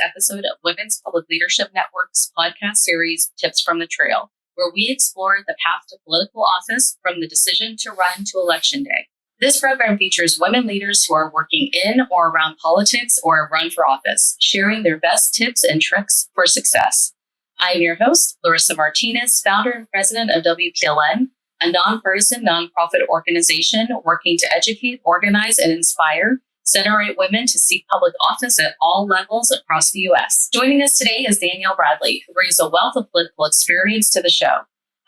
episode of Women's Public Leadership Network's podcast series, Tips from the Trail, where we explore the path to political office from the decision to run to election day. This program features women leaders who are working in or around politics or run for office, sharing their best tips and tricks for success. I am your host, Larissa Martinez, founder and president of WPLN, a nonpartisan nonprofit organization working to educate, organize, and inspire center-right women to seek public office at all levels across the U.S. Joining us today is Danielle Bradley, who brings a wealth of political experience to the show.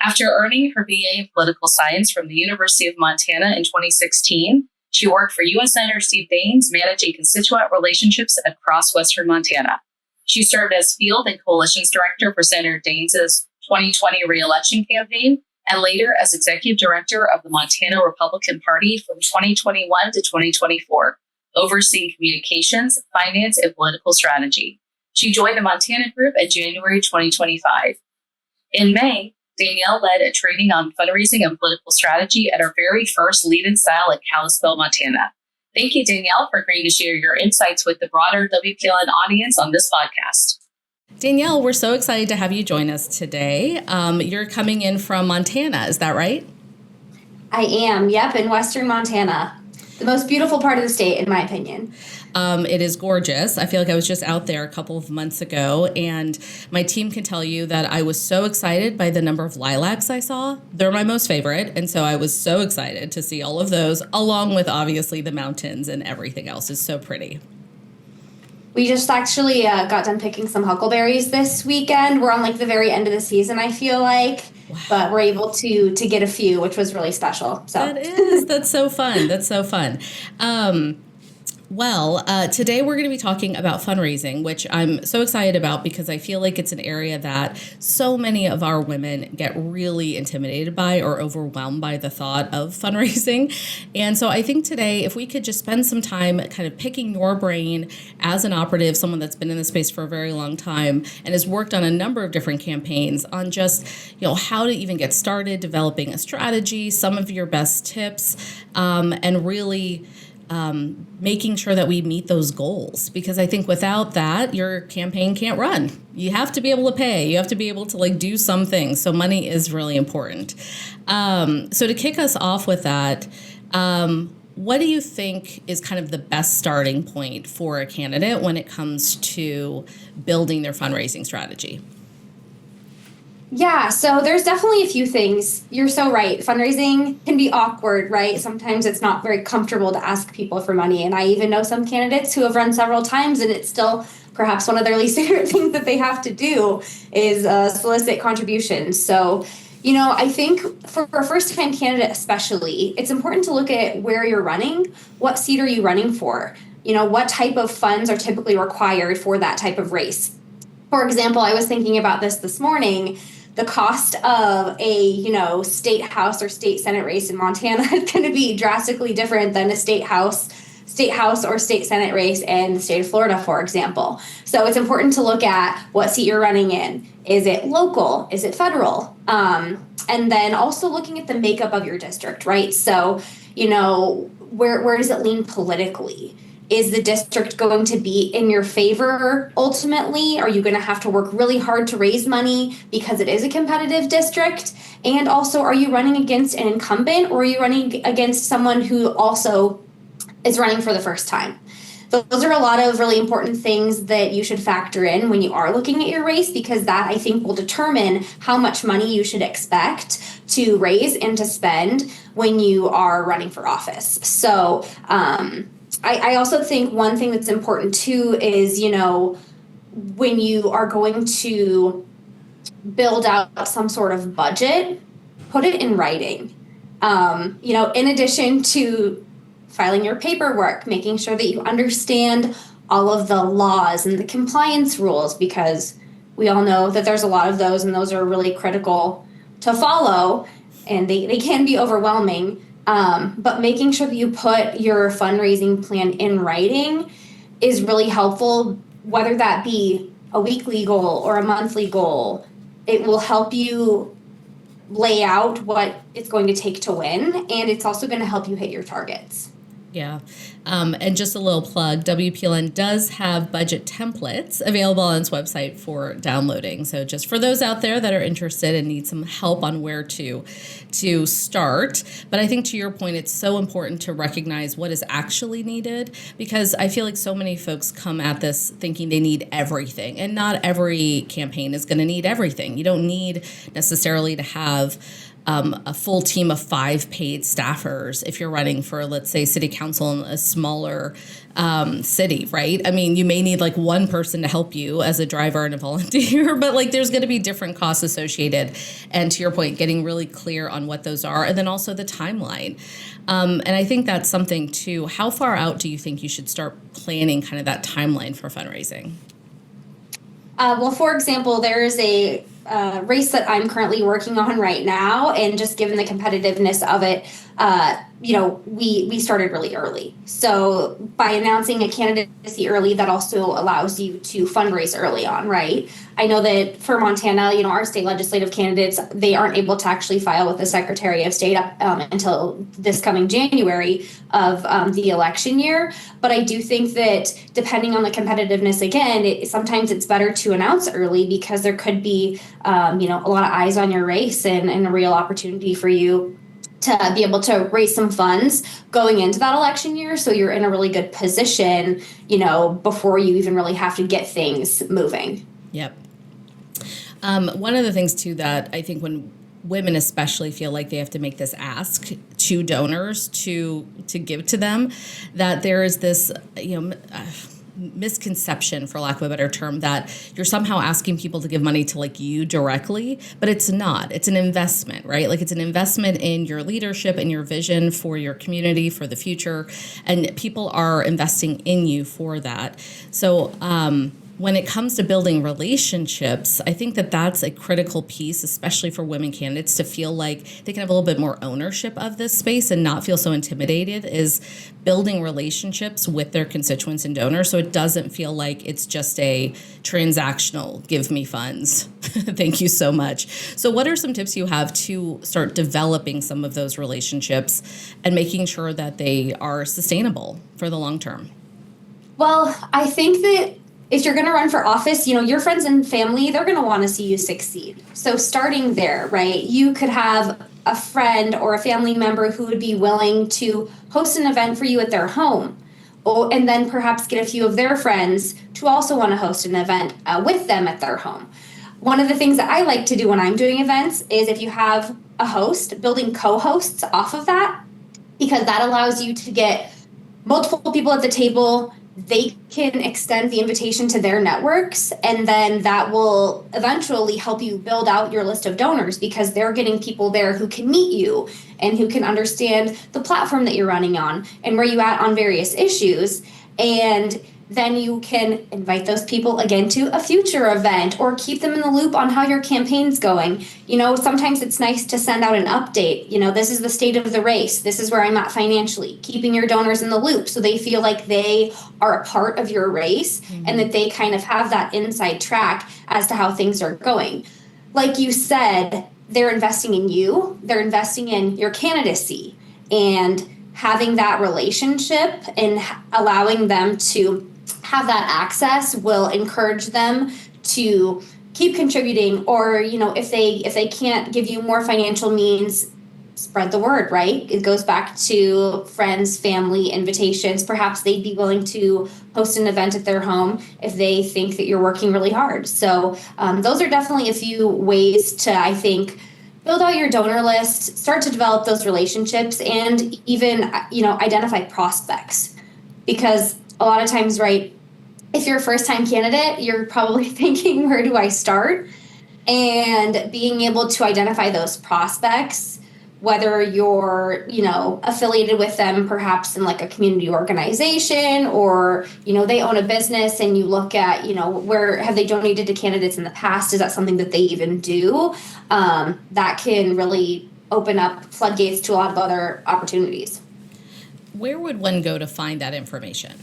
After earning her BA in political science from the University of Montana in 2016, she worked for U.S. Senator Steve Daines, managing constituent relationships across Western Montana. She served as field and coalitions director for Senator Daines' 2020 re-election campaign, and later as executive director of the Montana Republican Party from 2021 to 2024. Overseeing communications, finance, and political strategy. She joined the Montana Group in January 2025. In May, Danielle led a training on fundraising and political strategy at our very first Lead in Style at Kalispell, Montana. Thank you, Danielle, for agreeing to share your insights with the broader WPLN audience on this podcast. Danielle, we're so excited to have you join us today. You're coming in from Montana, is that right? I am, yep, in Western Montana. The most beautiful part of the state, in my opinion. It is gorgeous. I feel like I was just out there a couple of months ago, and my team can tell you that I was so excited by the number of lilacs I saw. They're my most favorite, and so I was so excited to see all of those, along with obviously the mountains and everything else is so pretty. We just actually got done picking some huckleberries this weekend. We're on like the very end of the season, I feel like. Wow. But we're able to get a few, which was really special. So That's so fun. That's so fun. Today we're going to be talking about fundraising, which I'm so excited about because I feel like it's an area that so many of our women get really intimidated by or overwhelmed by the thought of fundraising. And so I think today, if we could just spend some time kind of picking your brain as an operative, someone that's been in the space for a very long time and has worked on a number of different campaigns on just, how to even get started, developing a strategy, some of your best tips, and really making sure that we meet those goals, because I think without that, your campaign can't run. You have to be able to pay. You have to be able to do some things. So money is really important. So to kick us off with that, what do you think is kind of the best starting point for a candidate when it comes to building their fundraising strategy? Yeah, so there's definitely a few things. You're so right. Fundraising can be awkward, right? Sometimes it's not very comfortable to ask people for money. And I even know some candidates who have run several times, and it's still perhaps one of their least favorite things that they have to do is solicit contributions. So, I think for a first-time candidate especially, it's important to look at where you're running. What seat are you running for? What type of funds are typically required for that type of race? For example, I was thinking about this morning. The cost of a, state house or state senate race in Montana is going to be drastically different than a state house or state senate race in the state of Florida, for example. So it's important to look at what seat you're running in. Is it local? Is it federal? And then also looking at the makeup of your district, right? So, where does it lean politically? Is the district going to be in your favor ultimately? Are you going to have to work really hard to raise money because it is a competitive district? And also, are you running against an incumbent, or are you running against someone who also is running for the first time? Those are a lot of really important things that you should factor in when you are looking at your race, because that, I think, will determine how much money you should expect to raise and to spend when you are running for office. So, I also think one thing that's important too is, when you are going to build out some sort of budget, put it in writing. In addition to filing your paperwork, making sure that you understand all of the laws and the compliance rules, because we all know that there's a lot of those, and those are really critical to follow, and they can be overwhelming. But making sure that you put your fundraising plan in writing is really helpful, whether that be a weekly goal or a monthly goal. It will help you lay out what it's going to take to win, and it's also going to help you hit your targets. Yeah. And just a little plug, WPLN does have budget templates available on its website for downloading. So just for those out there that are interested and need some help on where to start. But I think to your point, it's so important to recognize what is actually needed, because I feel like so many folks come at this thinking they need everything, and not every campaign is going to need everything. You don't need necessarily to have a full team of 5 paid staffers if you're running for, let's say, city council in a smaller city, right? I mean, you may need like one person to help you as a driver and a volunteer, but like there's going to be different costs associated. And to your point, getting really clear on what those are, and then also the timeline. And I think that's something too. How far out do you think you should start planning kind of that timeline for fundraising? Well, for example, there is a race that I'm currently working on right now, and just given the competitiveness of it, we started really early. So by announcing a candidacy early, that also allows you to fundraise early on, right? I know that for Montana, our state legislative candidates, they aren't able to actually file with the Secretary of State until this coming January of the election year. But I do think that depending on the competitiveness, again, sometimes it's better to announce early, because there could be, a lot of eyes on your race, and a real opportunity for you to be able to raise some funds going into that election year. So you're in a really good position, before you even really have to get things moving. Yep. One of the things too that I think when women especially feel like they have to make this ask to donors to give to them, that there is this, misconception, for lack of a better term, that you're somehow asking people to give money to like you directly, but it's not. It's an investment, right? Like it's an investment in your leadership and your vision for your community, for the future, and people are investing in you for that. So, when it comes to building relationships, I think that that's a critical piece, especially for women candidates, to feel like they can have a little bit more ownership of this space and not feel so intimidated, is building relationships with their constituents and donors. So it doesn't feel like it's just a transactional, give me funds. Thank you so much. So what are some tips you have to start developing some of those relationships and making sure that they are sustainable for the long term? Well, I think that if you're going to run for office, your friends and family, they're going to want to see you succeed. So starting there, right, you could have a friend or a family member who would be willing to host an event for you at their home. And then perhaps get a few of their friends to also want to host an event with them at their home. One of the things that I like to do when I'm doing events is, if you have a host, building co-hosts off of that, because that allows you to get multiple people at the table. They can extend the invitation to their networks, and then that will eventually help you build out your list of donors, because they're getting people there who can meet you and who can understand the platform that you're running on and where you at on various issues. And then you can invite those people again to a future event, or keep them in the loop on how your campaign's going. Sometimes it's nice to send out an update. This is the state of the race. This is where I'm at financially. Keeping your donors in the loop so they feel like they are a part of your race, and that they kind of have that inside track as to how things are going. Like you said, they're investing in you. They're investing in your candidacy, and having that relationship and allowing them to have that access will encourage them to keep contributing. Or, if they can't give you more financial means, spread the word, right? It goes back to friends, family, invitations. Perhaps they'd be willing to host an event at their home if they think that you're working really hard. So those are definitely a few ways to, I think, build out your donor list, start to develop those relationships, and even, identify prospects. Because a lot of times, right, if you're a first-time candidate, you're probably thinking, where do I start? And being able to identify those prospects, whether you're, affiliated with them perhaps in like a community organization, or, they own a business, and you look at, where have they donated to candidates in the past? Is that something that they even do? That can really open up floodgates to a lot of other opportunities. Where would one go to find that information?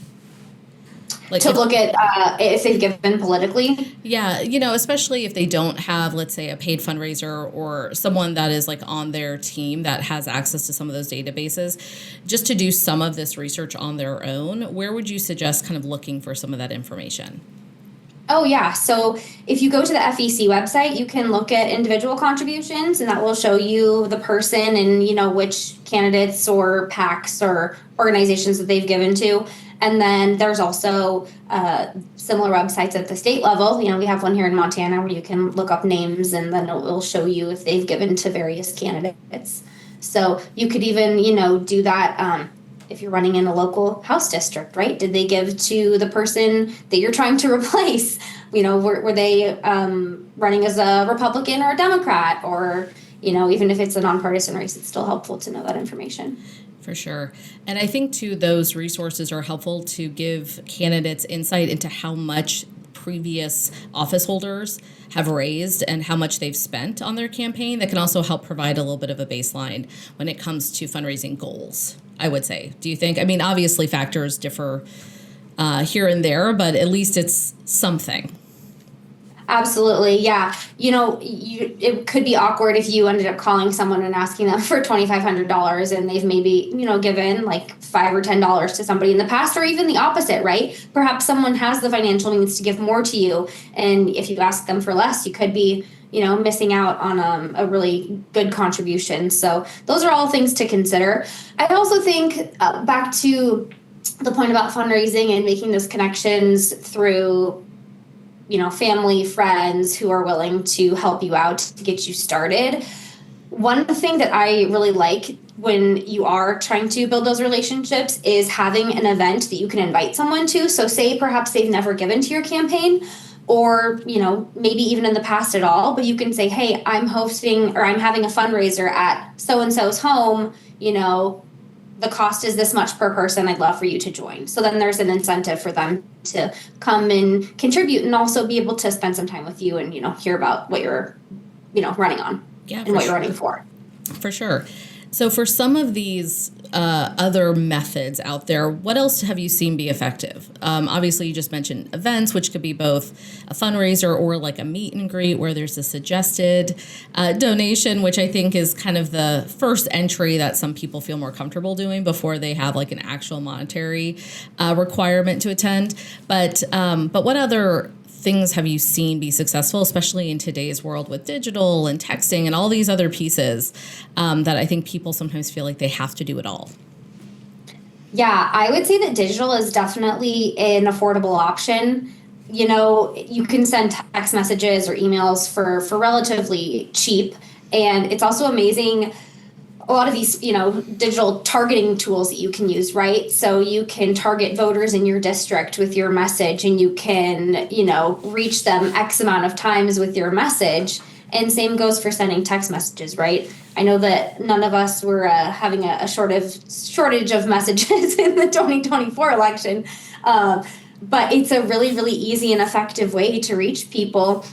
to look at if they've given politically. Yeah, especially if they don't have, let's say, a paid fundraiser or someone that is like on their team that has access to some of those databases, just to do some of this research on their own, where would you suggest kind of looking for some of that information? Oh, yeah. So if you go to the FEC website, you can look at individual contributions, and that will show you the person and, which candidates or PACs or organizations that they've given to. And then there's also similar websites at the state level. We have one here in Montana where you can look up names, and then it will show you if they've given to various candidates. So you could even, do that if you're running in a local House district, right? Did they give to the person that you're trying to replace? Were they running as a Republican or a Democrat? Or, even if it's a nonpartisan race, it's still helpful to know that information. For sure. And I think, too, those resources are helpful to give candidates insight into how much previous office holders have raised and how much they've spent on their campaign. That can also help provide a little bit of a baseline when it comes to fundraising goals, I would say. Do you think? I mean, obviously factors differ here and there, but at least it's something. Absolutely. Yeah. It could be awkward if you ended up calling someone and asking them for $2,500 and they've maybe, given like $5 or $10 to somebody in the past, or even the opposite, right? Perhaps someone has the financial means to give more to you. And if you ask them for less, you could be, missing out on a really good contribution. So those are all things to consider. I also think back to the point about fundraising and making those connections through family, friends who are willing to help you out to get you started. One thing that I really like when you are trying to build those relationships is having an event that you can invite someone to. So say perhaps they've never given to your campaign, or, maybe even in the past at all, but you can say, hey, I'm hosting or I'm having a fundraiser at so-and-so's home, the cost is this much per person. I'd love for you to join. So then there's an incentive for them to come and contribute and also be able to spend some time with you and, hear about what you're, running on and what you're running for. For sure. So for some of these other methods out there, what else have you seen be effective? Obviously, you just mentioned events, which could be both a fundraiser or like a meet and greet where there's a suggested donation, which I think is kind of the first entry that some people feel more comfortable doing before they have like an actual monetary requirement to attend. But what other things have you seen be successful, especially in today's world with digital and texting and all these other pieces that I think people sometimes feel like they have to do it all? Yeah, I would say that digital is definitely an affordable option. You can send text messages or emails for relatively cheap. And it's also amazing, a lot of these, digital targeting tools that you can use, right? So you can target voters in your district with your message, and you can, reach them X amount of times with your message. And same goes for sending text messages, right? I know that none of us were having a shortage of messages in the 2024 election, but it's a really, really easy and effective way to reach people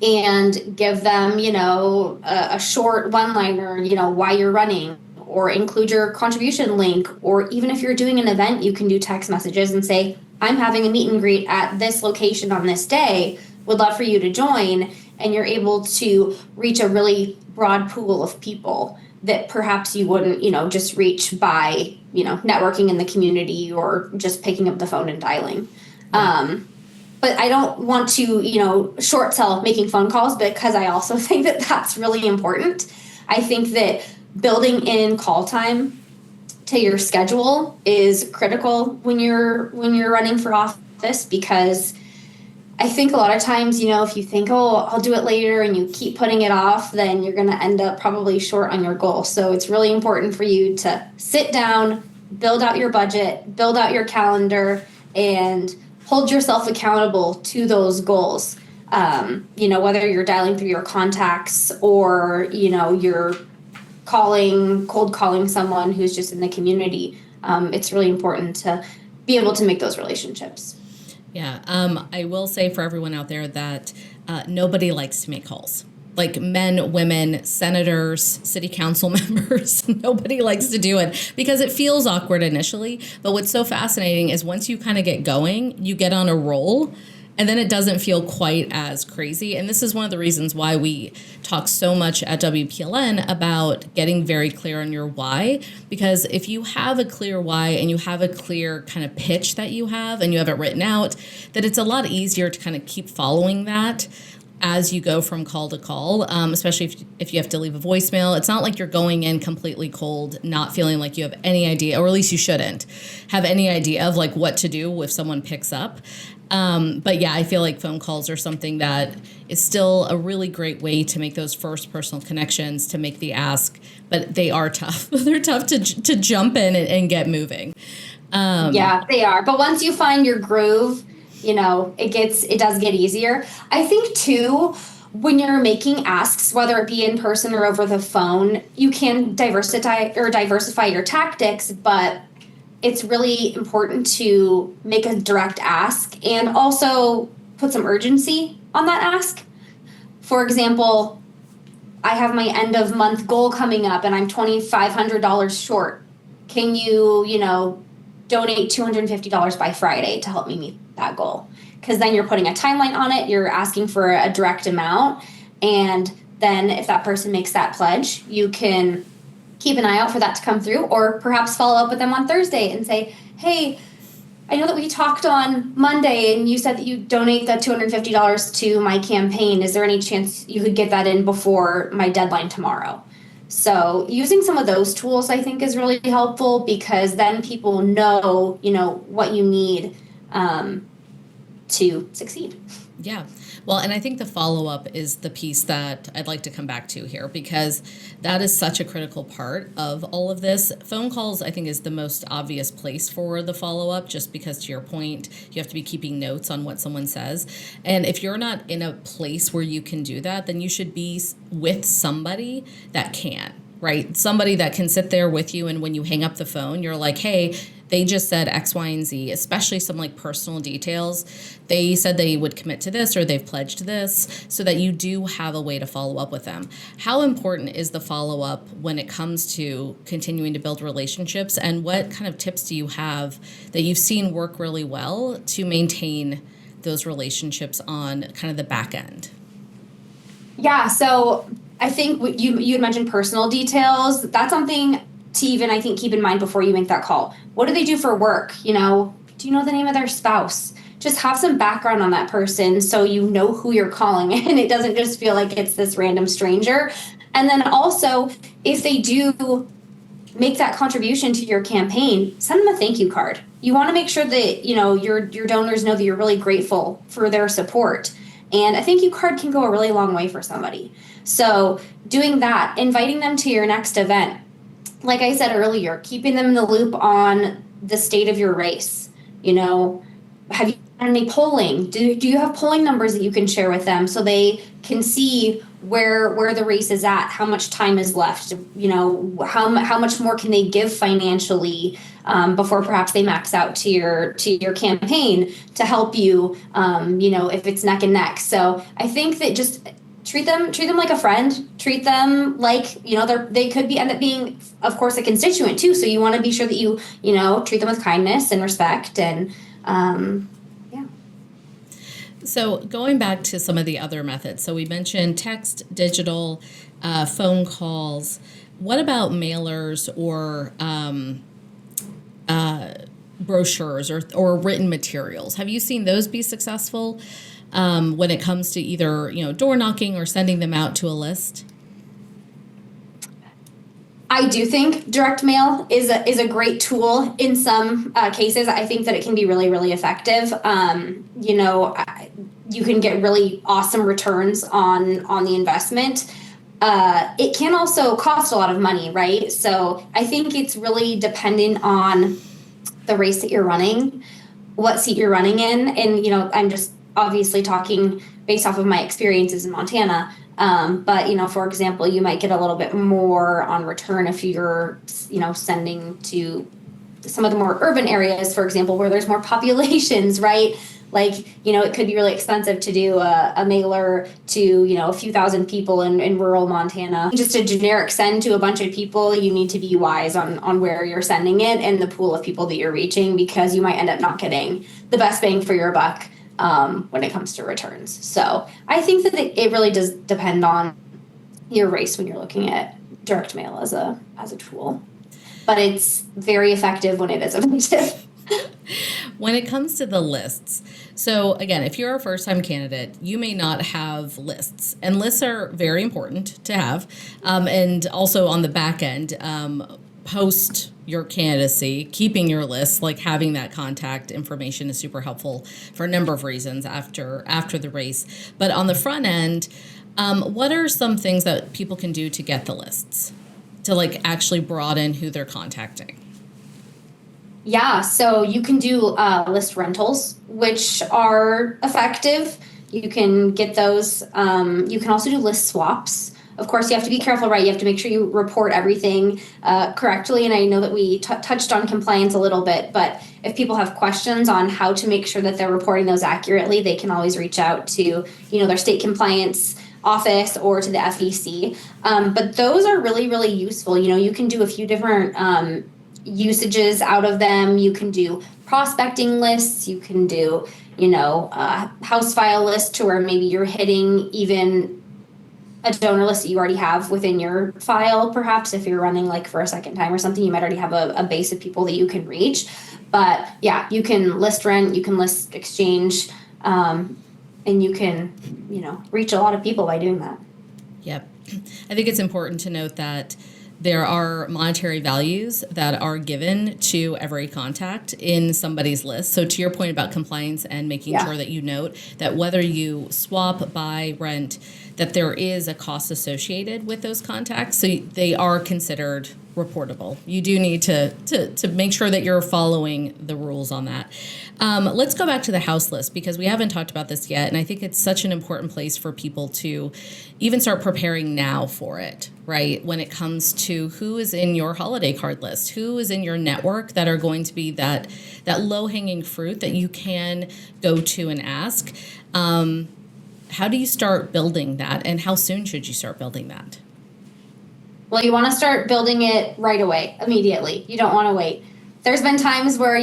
and give them, a short one-liner, why you're running, or include your contribution link. Or even if you're doing an event, you can do text messages and say, I'm having a meet and greet at this location on this day, would love for you to join. And you're able to reach a really broad pool of people that perhaps you wouldn't, just reach by, networking in the community or just picking up the phone and dialing. But I don't want to, short sell making phone calls, because I also think that that's really important. I think that building in call time to your schedule is critical when you're running for office, because I think a lot of times, if you think, oh, I'll do it later, and you keep putting it off, then you're going to end up probably short on your goal. So it's really important for you to sit down, build out your budget, build out your calendar, and hold yourself accountable to those goals. Whether you're dialing through your contacts or, you're cold calling someone who's just in the community. It's really important to be able to make those relationships. Yeah. I will say for everyone out there that nobody likes to make calls. like men, women, senators, city council members. Nobody likes to do it because it feels awkward initially. But what's so fascinating is once you kind of get going, you get on a roll. And then it doesn't feel quite as crazy. And this is one of the reasons why we talk so much at WPLN about getting very clear on your why. Because if you have a clear why and you have a clear kind of pitch that you have and you have it written out, that it's a lot easier to kind of keep following that as you go from call to call, especially if you have to leave a voicemail. It's not like you're going in completely cold, not feeling like you have any idea, or at least you shouldn't have any idea of like what to do if someone picks up. But yeah, I feel like phone calls are something that is still a really great way to make those first personal connections, to make the ask, but they are tough. They're tough to jump in and get moving. Yeah, they are. But once you find your groove, it does get easier. I think too, when you're making asks, whether it be in person or over the phone, you can diversify your tactics, but it's really important to make a direct ask and also put some urgency on that ask. For example, I have my end of month goal coming up and I'm $2,500 short. Can you, donate $250 by Friday to help me meet that goal? Because then you're putting a timeline on it. You're asking for a direct amount. And then if that person makes that pledge, you can keep an eye out for that to come through, or perhaps follow up with them on Thursday and say, hey, I know that we talked on Monday and you said that you donate that $250 to my campaign. Is there any chance you could get that in before my deadline tomorrow? So using some of those tools, I think, is really helpful, because then people know, what you need to succeed. Yeah. Well, and I think the follow-up is the piece that I'd like to come back to here, because that is such a critical part of all of this. Phone calls, I think, is the most obvious place for the follow-up, just because, to your point, you have to be keeping notes on what someone says. And if you're not in a place where you can do that, then you should be with somebody that can, right? Somebody that can sit there with you, and when you hang up the phone, you're like, hey, they just said X, Y, and Z, especially some like personal details. They said they would commit to this, or they've pledged this, so that you do have a way to follow up with them. How important is the follow-up when it comes to continuing to build relationships, and what kind of tips do you have that you've seen work really well to maintain those relationships on kind of the back end? Yeah, so I think you had mentioned personal details. That's something to even, I think, keep in mind before you make that call. What do they do for work? Do you know the name of their spouse? Just have some background on that person so you know who you're calling, and it doesn't just feel like it's this random stranger. And then also, if they do make that contribution to your campaign, send them a thank you card. You want to make sure that your donors know that you're really grateful for their support. And a thank you card can go a really long way for somebody. So doing that, inviting them to your next event, like I said earlier, keeping them in the loop on the state of your race. Have you done any polling? Do you have polling numbers that you can share with them so they can see where the race is at, how much time is left, how much more can they give financially before perhaps they max out to your campaign to help you, if it's neck and neck. So I think that just treat them like a friend. Treat them like, they could end up being, of course, a constituent too. So you want to be sure that you treat them with kindness and respect. And yeah. So going back to some of the other methods. So we mentioned text, digital, phone calls. What about mailers or brochures or written materials? Have you seen those be successful when it comes to either door knocking or sending them out to a list? I do think direct mail is a great tool in some cases. I think that it can be really, really effective. You can get really awesome returns on the investment. It can also cost a lot of money, right? So I think it's really dependent on the race that you're running, what seat you're running in. And, I'm just obviously talking based off of my experiences in Montana. But, for example, you might get a little bit more on return if you're, sending to some of the more urban areas, for example, where there's more populations, right? It could be really expensive to do a mailer to, a few thousand people in rural Montana. Just a generic send to a bunch of people, you need to be wise on where you're sending it and the pool of people that you're reaching, because you might end up not getting the best bang for your buck when it comes to returns. So I think that it really does depend on your race when you're looking at direct mail as a tool. But it's very effective when it is effective. When it comes to the lists, so again, if you're a first-time candidate, you may not have lists, and lists are very important to have. And also on the back end, post your candidacy, keeping your list, like having that contact information is super helpful for a number of reasons after the race. But on the front end, what are some things that people can do to get the lists, to like actually broaden who they're contacting? Yeah, so you can do list rentals, which are effective. You can get those. You can also do list swaps. Of course, you have to be careful, right? You have to make sure you report everything correctly. And I know that we touched on compliance a little bit, but if people have questions on how to make sure that they're reporting those accurately, they can always reach out to, their state compliance office or to the FEC. But those are really, really useful. You can do a few different usages out of them. You can do prospecting lists. You can do, house file list to where maybe you're hitting even a donor list that you already have within your file. Perhaps if you're running like for a second time or something, you might already have a base of people that you can reach. But yeah, you can list rent, you can list exchange, and you can, reach a lot of people by doing that. Yep. I think it's important to note that there are monetary values that are given to every contact in somebody's list. So to your point about compliance and making sure that you note that whether you swap, buy, rent, that there is a cost associated with those contacts. So they are considered reportable. You do need to make sure that you're following the rules on that. Let's go back to the house list, because we haven't talked about this yet. And I think it's such an important place for people to even start preparing now for it, right? When it comes to who is in your holiday card list, who is in your network that are going to be that low-hanging fruit that you can go to and ask. How do you start building that, and how soon should you start building that? Well, you want to start building it right away, immediately. You don't want to wait. There's been times where,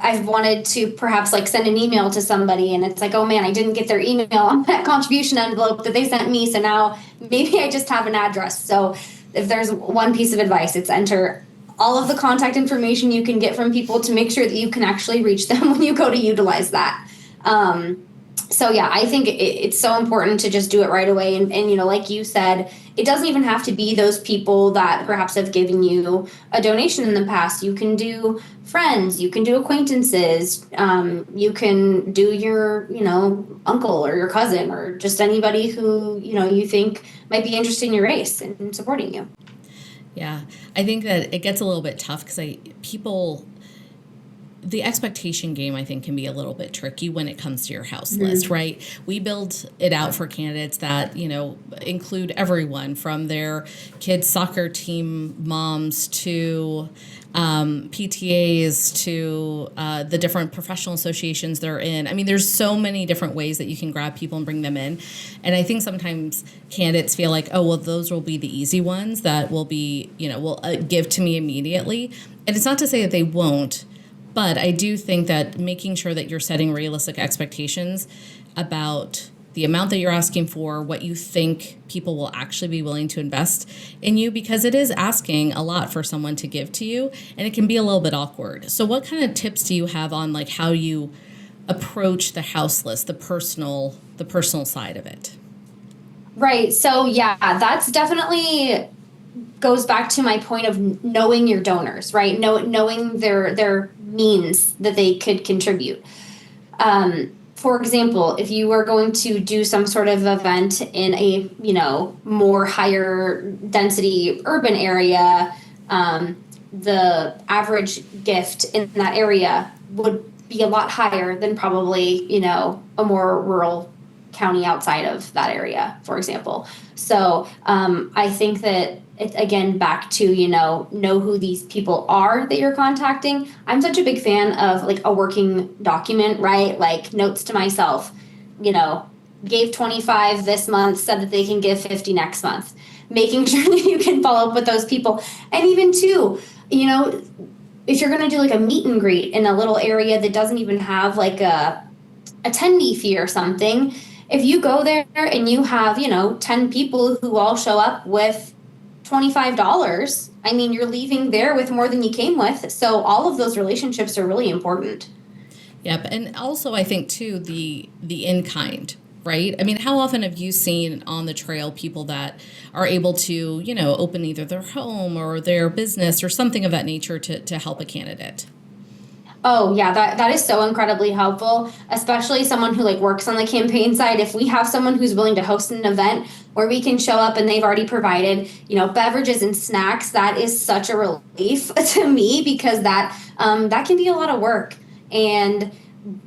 I've wanted to perhaps like send an email to somebody and it's like, oh man, I didn't get their email on that contribution envelope that they sent me. So now maybe I just have an address. So if there's one piece of advice, it's enter all of the contact information you can get from people to make sure that you can actually reach them when you go to utilize that. So yeah, I think it's so important to just do it right away. And like you said, it doesn't even have to be those people that perhaps have given you a donation in the past. You can do friends, you can do acquaintances, you can do your, uncle or your cousin or just anybody who, you think might be interested in your race and supporting you. Yeah, I think that it gets a little bit tough because the expectation game, I think, can be a little bit tricky when it comes to your house list, right? We build it out for candidates that, include everyone from their kids' soccer team moms to PTAs to the different professional associations they're in. I mean, there's so many different ways that you can grab people and bring them in. And I think sometimes candidates feel like, oh, well, those will be the easy ones that will be, will give to me immediately. And it's not to say that they won't. But I do think that making sure that you're setting realistic expectations about the amount that you're asking for, what you think people will actually be willing to invest in you, because it is asking a lot for someone to give to you, and it can be a little bit awkward. So what kind of tips do you have on like how you approach the house list, the personal side of it? Right. So yeah, that's definitely goes back to my point of knowing your donors, right? Knowing their means that they could contribute. For example, if you were going to do some sort of event in a, more higher density urban area, the average gift in that area would be a lot higher than probably, a more rural county outside of that area, for example. So I think that it's again back to, know who these people are that you're contacting. I'm such a big fan of like a working document, right? Like notes to myself, gave 25 this month, said that they can give 50 next month, making sure that you can follow up with those people. And even too, if you're going to do like a meet and greet in a little area that doesn't even have like a attendee fee or something, if you go there and you have, 10 people who all show up with $25, I mean, you're leaving there with more than you came with. So all of those relationships are really important. Yep. And also I think too, the in-kind, right? I mean, how often have you seen on the trail people that are able to, open either their home or their business or something of that nature to help a candidate? Oh yeah, that is so incredibly helpful, especially someone who like works on the campaign side. If we have someone who's willing to host an event where we can show up and they've already provided, beverages and snacks, that is such a relief to me, because that can be a lot of work. And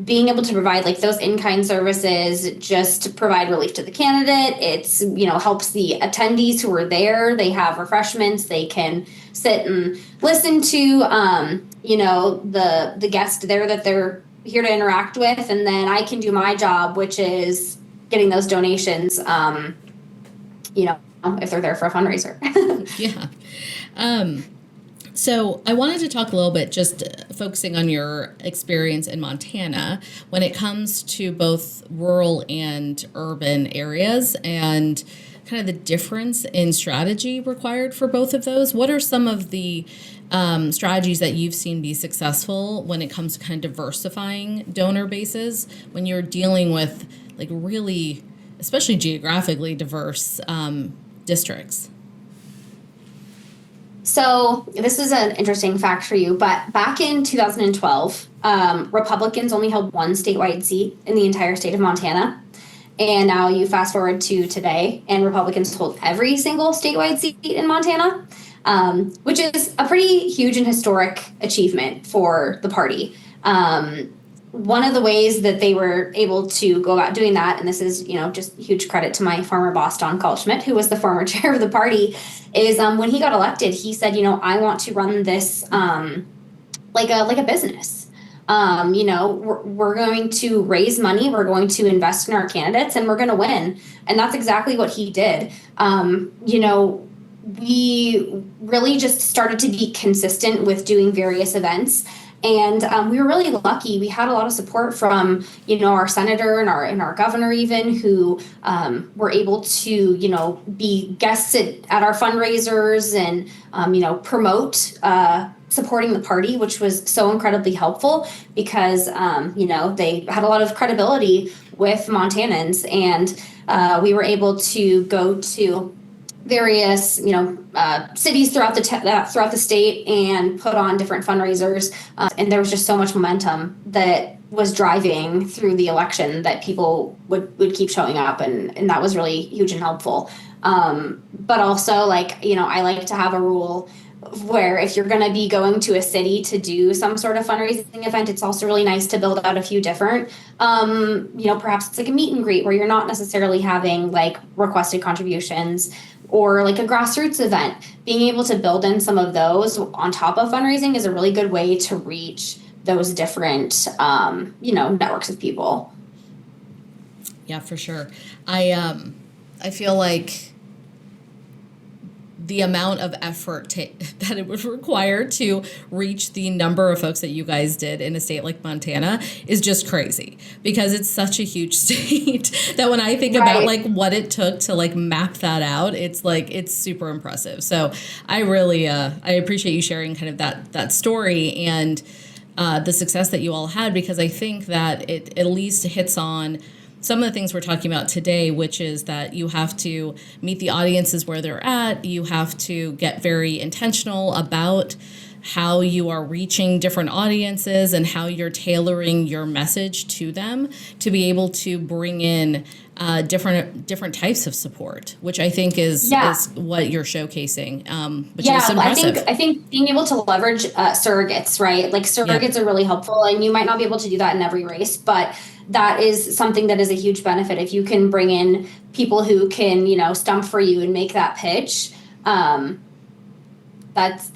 being able to provide like those in-kind services just to provide relief to the candidate, it's helps the attendees who are there. They have refreshments, they can sit and listen to the guest there that they're here to interact with, and then I can do my job, which is getting those donations if they're there for a fundraiser. Yeah. So I wanted to talk a little bit, just focusing on your experience in Montana when it comes to both rural and urban areas and kind of the difference in strategy required for both of those. What are some of the strategies that you've seen be successful when it comes to kind of diversifying donor bases when you're dealing with like really, especially geographically diverse districts? So this is an interesting fact for you, but back in 2012, Republicans only held one statewide seat in the entire state of Montana. And now you fast forward to today, and Republicans hold every single statewide seat in Montana, which is a pretty huge and historic achievement for the party. One of the ways that they were able to go about doing that, and this is, just huge credit to my former boss, Don Kaltschmidt, who was the former chair of the party, is when he got elected, he said, I want to run this like a business. We're going to raise money, we're going to invest in our candidates, and we're going to win. And that's exactly what he did. We really just started to be consistent with doing various events. And we were really lucky. We had a lot of support from, our senator and our governor even, who were able to, be guests at our fundraisers and, promote supporting the party, which was so incredibly helpful because, they had a lot of credibility with Montanans. And we were able to go to various, cities throughout the state and put on different fundraisers. And there was just so much momentum that was driving through the election that people would keep showing up. And that was really huge and helpful. But also I like to have a rule where if you're going to be going to a city to do some sort of fundraising event, it's also really nice to build out a few different, perhaps it's like a meet and greet where you're not necessarily having like requested contributions, or like a grassroots event. Being able to build in some of those on top of fundraising is a really good way to reach those different, networks of people. Yeah, for sure. I feel like the amount of effort that it would require to reach the number of folks that you guys did in a state like Montana is just crazy, because it's such a huge state that when I think about like what it took to like map that out, it's super impressive. So I really I appreciate you sharing kind of that story and the success that you all had, because I think that it at least hits on some of the things we're talking about today, which is that you have to meet the audiences where they're at. You have to get very intentional about how you are reaching different audiences and how you're tailoring your message to them to be able to bring in different types of support, which I think is what you're showcasing, which is impressive. I think being able to leverage surrogates, right? Like surrogates are really helpful, and you might not be able to do that in every race, but that is something that is a huge benefit. If you can bring in people who can, stump for you and make that pitch, That's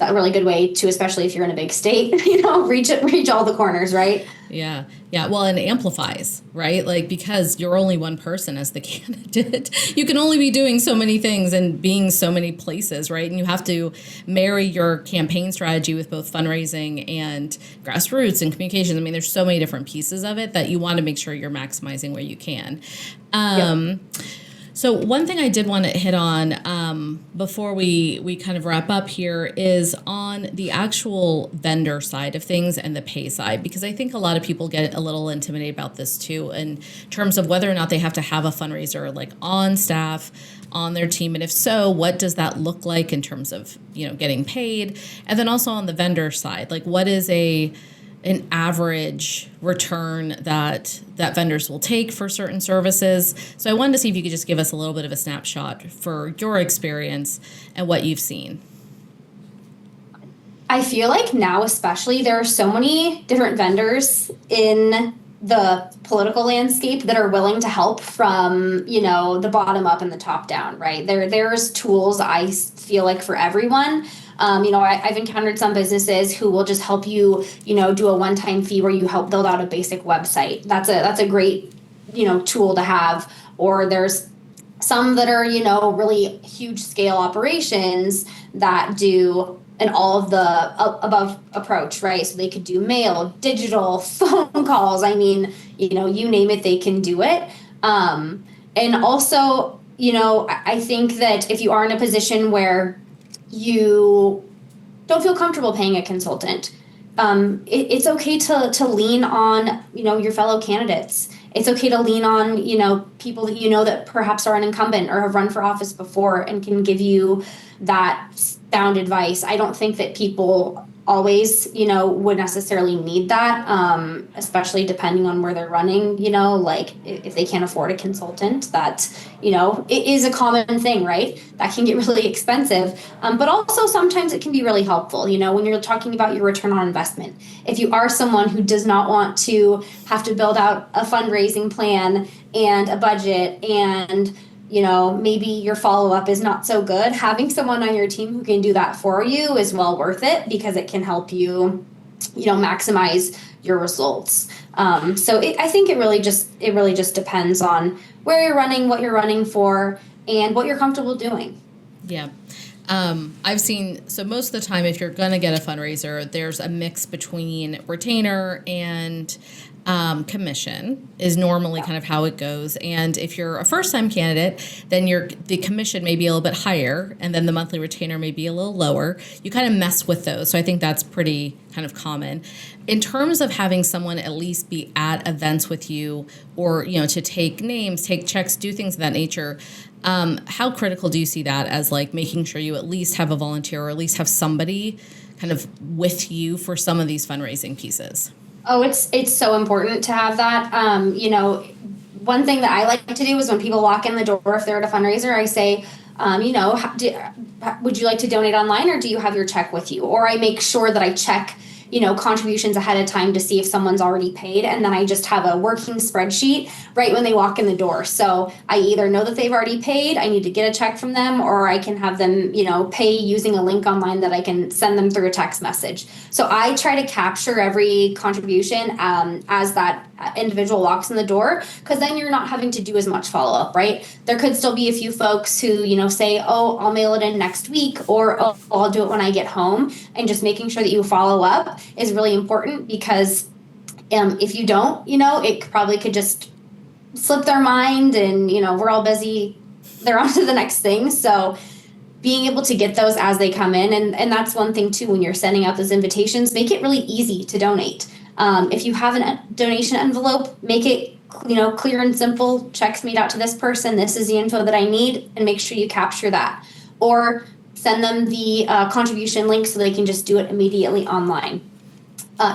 a really good way to, especially if you're in a big state, reach all the corners, right? Yeah. Yeah. Well, and it amplifies, right? Like, because you're only one person as the candidate, you can only be doing so many things and being so many places, right? And you have to marry your campaign strategy with both fundraising and grassroots and communications. I mean, there's so many different pieces of it that you want to make sure you're maximizing where you can. Yep. So one thing I did want to hit on before we kind of wrap up here is on the actual vendor side of things and the pay side, because I think a lot of people get a little intimidated about this too, in terms of whether or not they have to have a fundraiser like on staff, on their team, and if so, what does that look like in terms of getting paid, and then also on the vendor side, like what is an average return that vendors will take for certain services. So I wanted to see if you could just give us a little bit of a snapshot for your experience and what you've seen. I feel like now, especially, there are so many different vendors in the political landscape that are willing to help from, the bottom up and the top down, right? There's tools, I feel like, for everyone. I've encountered some businesses who will just help you, do a one-time fee where you help build out a basic website. That's a great, tool to have. Or there's some that are, really huge scale operations that do an all of the above approach, right? So they could do mail, digital, phone calls. I mean, you name it, they can do it. And also, I think that if you are in a position where you don't feel comfortable paying a consultant, it's okay to lean on, your fellow candidates. It's okay to lean on, people that that perhaps are an incumbent or have run for office before and can give you that sound advice. I don't think that people always, would necessarily need that, especially depending on where they're running, like if they can't afford a consultant, that, it is a common thing, right? That can get really expensive. But also sometimes it can be really helpful, when you're talking about your return on investment. If you are someone who does not want to have to build out a fundraising plan and a budget and maybe your follow-up is not so good, having someone on your team who can do that for you is well worth it, because it can help you, maximize your results. So I think it really just depends on where you're running, what you're running for, and what you're comfortable doing. Yeah. I've seen, so most of the time, if you're going to get a fundraiser, there's a mix between retainer and commission is normally kind of how it goes. And if you're a first-time candidate, then the commission may be a little bit higher, and then the monthly retainer may be a little lower. You kind of mess with those. So I think that's pretty kind of common. In terms of having someone at least be at events with you, or, to take names, take checks, do things of that nature, how critical do you see that as, like, making sure you at least have a volunteer or at least have somebody kind of with you for some of these fundraising pieces? Oh, it's so important to have that. One thing that I like to do is when people walk in the door, if they're at a fundraiser, I say, would you like to donate online, or do you have your check with you? Or I make sure that I check, contributions ahead of time to see if someone's already paid. And then I just have a working spreadsheet right when they walk in the door. So I either know that they've already paid, I need to get a check from them, or I can have them, pay using a link online that I can send them through a text message. So I try to capture every contribution as that individual walks in the door, because then you're not having to do as much follow-up, right? There could still be a few folks who, say, oh, I'll mail it in next week, or oh, I'll do it when I get home. And just making sure that you follow up is really important, because if you don't, it probably could just slip their mind, and, we're all busy. They're on to the next thing. So being able to get those as they come in. And that's one thing too, when you're sending out those invitations, make it really easy to donate. If you have a donation envelope, make it, clear and simple. Checks made out to this person. This is the info that I need, and make sure you capture that. Or send them the contribution link so they can just do it immediately online.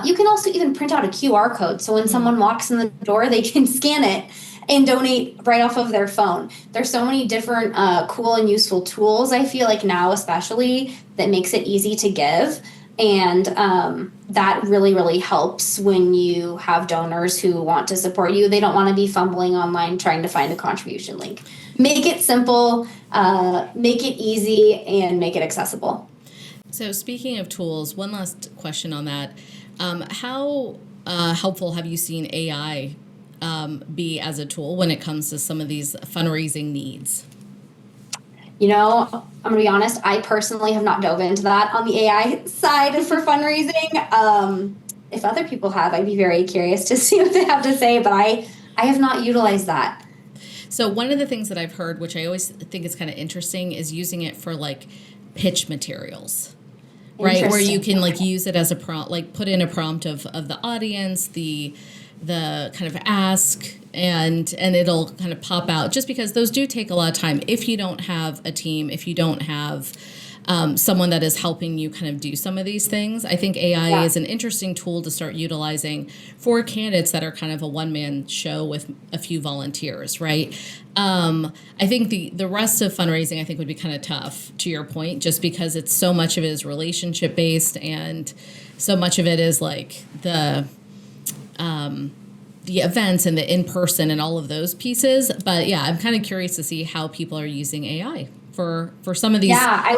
You can also even print out a QR code. So when someone walks in the door, they can scan it and donate right off of their phone. There's so many different cool and useful tools, I feel like now especially, that makes it easy to give. And that really, really helps when you have donors who want to support you. They don't want to be fumbling online trying to find a contribution link. Make it simple, make it easy, and make it accessible. So speaking of tools, one last question on that. How helpful have you seen AI be as a tool when it comes to some of these fundraising needs? You know, I'm going to be honest, I personally have not dove into that on the AI side for fundraising. If other people have, I'd be very curious to see what they have to say, but I have not utilized that. So one of the things that I've heard, which I always think is kind of interesting, is using it for like pitch materials, right? Where you can like use it as a prompt, like put in a prompt of the audience, the kind of ask, and it'll kind of pop out, just because those do take a lot of time. If you don't have a team, if you don't have someone that is helping you kind of do some of these things, I think AI is an interesting tool to start utilizing for candidates that are kind of a one-man show with a few volunteers, right? I think the rest of fundraising, I think, would be kind of tough, to your point, just because it's so much of it is relationship based, and so much of it is like the events and the in-person and all of those pieces. But yeah, I'm kind of curious to see how people are using AI for some of these. Yeah, I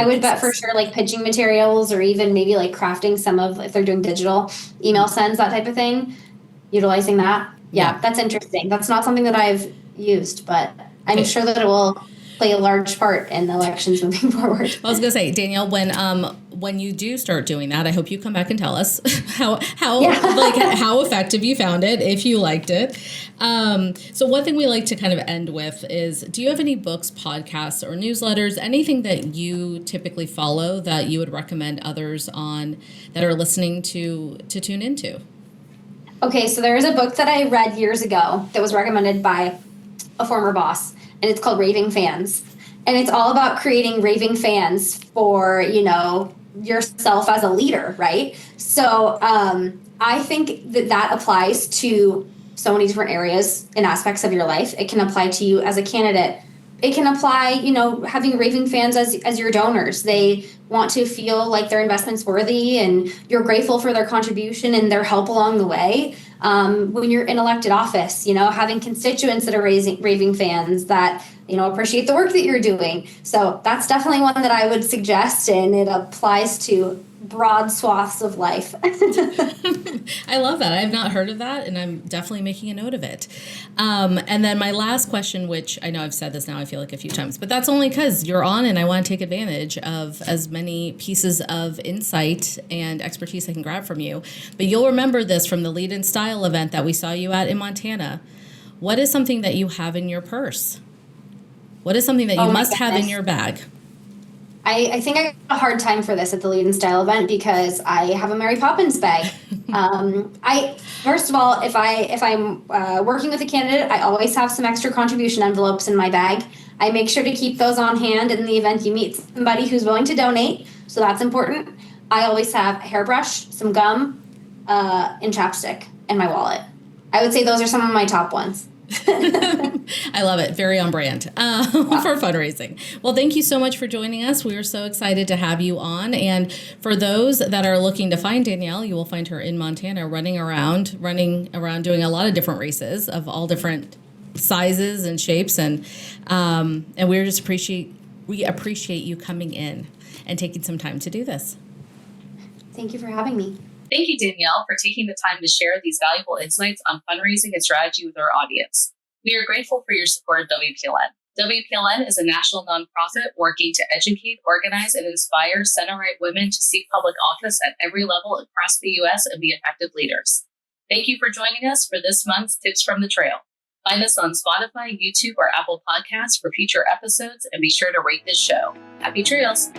would bet for sure, like pitching materials, or even maybe like crafting some of, if they're doing digital email sends, that type of thing, utilizing that. Yeah, that's interesting. That's not something that I've used, but I'm sure that it will play a large part in the elections moving forward. I was going to say, Danielle, when you do start doing that, I hope you come back and tell us how effective you found it, if you liked it. So one thing we like to kind of end with is, do you have any books, podcasts, or newsletters, anything that you typically follow that you would recommend others on that are listening to tune into? Okay, so there is a book that I read years ago that was recommended by a former boss, and it's called Raving Fans. And it's all about creating raving fans for, yourself as a leader, right? So I think that applies to so many different areas and aspects of your life. It can apply to you as a candidate. It can apply, having raving fans as your donors. They want to feel like their investment's worthy, and you're grateful for their contribution and their help along the way. When you're in elected office, having constituents that are raving fans that, appreciate the work that you're doing. So that's definitely one that I would suggest, and it applies to broad swaths of life. I love that. I have not heard of that, and I'm definitely making a note of it. And then my last question, which I know I've said this now, I feel like a few times, but that's only because you're on and I want to take advantage of as many pieces of insight and expertise I can grab from you. But you'll remember this from the Lead in Style event that we saw you at in Montana. What is something that you have in your purse? What is something that you must have in your bag? I think I got a hard time for this at the Lead in Style event because I have a Mary Poppins bag. First of all, if I'm working with a candidate, I always have some extra contribution envelopes in my bag. I make sure to keep those on hand in the event you meet somebody who's willing to donate. So that's important. I always have a hairbrush, some gum, and chapstick in my wallet. I would say those are some of my top ones. I love it. Very on brand for fundraising. Well, thank you so much for joining us. We are so excited to have you on. And for those that are looking to find Danielle, you will find her in Montana running around doing a lot of different races of all different sizes and shapes. And we appreciate you coming in and taking some time to do this. Thank you for having me. Thank you, Danielle, for taking the time to share these valuable insights on fundraising and strategy with our audience. We are grateful for your support of WPLN. WPLN is a national nonprofit working to educate, organize, and inspire center-right women to seek public office at every level across the U.S. and be effective leaders. Thank you for joining us for this month's Tips from the Trail. Find us on Spotify, YouTube, or Apple Podcasts for future episodes, and be sure to rate this show. Happy trails!